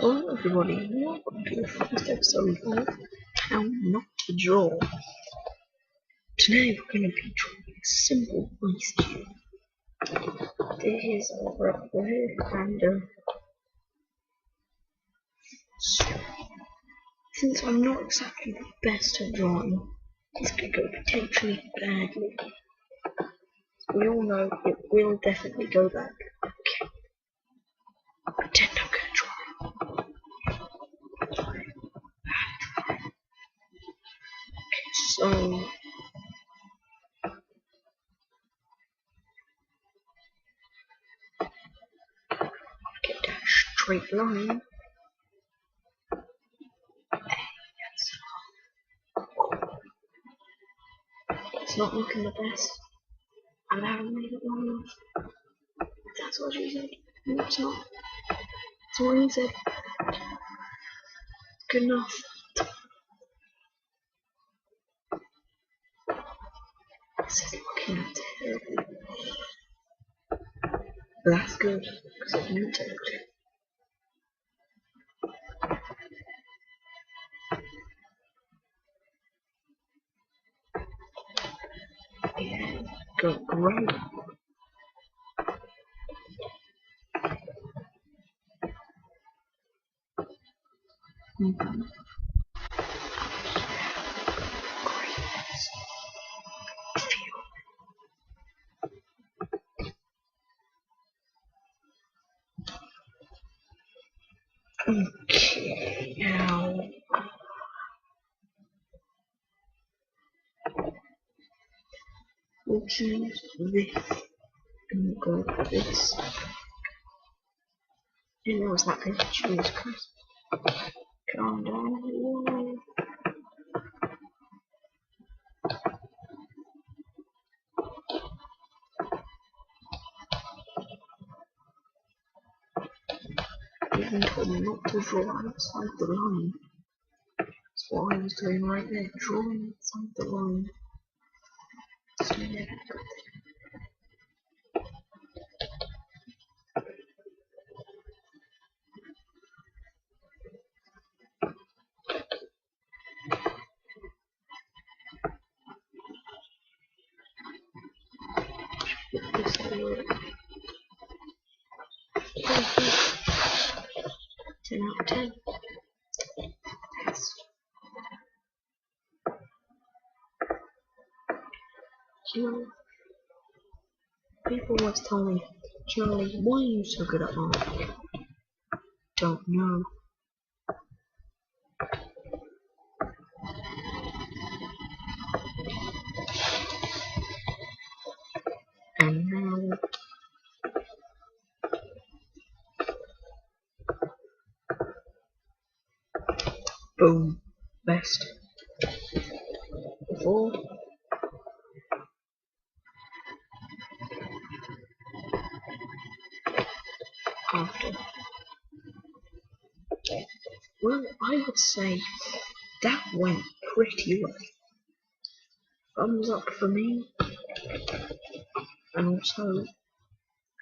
Hello everybody, welcome to the first episode of How Not to Draw. Today we're going to be drawing a simple ice cube. This is our record here, and since I'm not exactly the best at drawing, this could go potentially badly. We all know it will definitely go bad. Okay. Pretend I'm going to draw. So get that straight line. It's not looking the best. I haven't made it long enough. That's what you said. No, it's not. That's what you said. Good enough. This is looking terrible. But that's good, because it's meant to look good. Yeah, go great. Okay, now we'll choose this and go for this. And there was that thing to choose because calm down. Whoa. Even told me not to draw outside the line. That's what I was doing right there, drawing outside the line. So yeah, this will 10 out of 10. Yes. You know, people always tell me, Charlie, why are you so good at art? Don't know. And now, boom, best. Before, after. Well, I would say that went pretty well. Thumbs up for me. And also,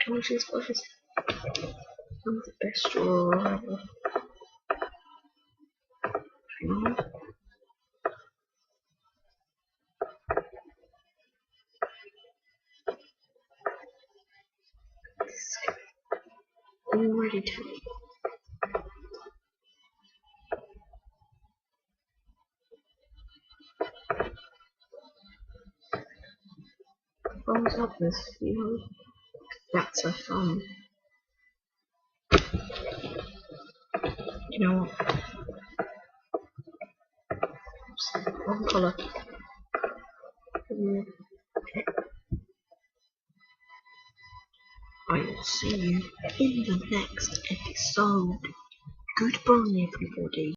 can I choose brushes? I'm the best drawer ever. Hang on. Already telling. Thumbs up this video. That's a thumb. You know what? Wrong colour. I will see you in the next episode. Goodbye, everybody.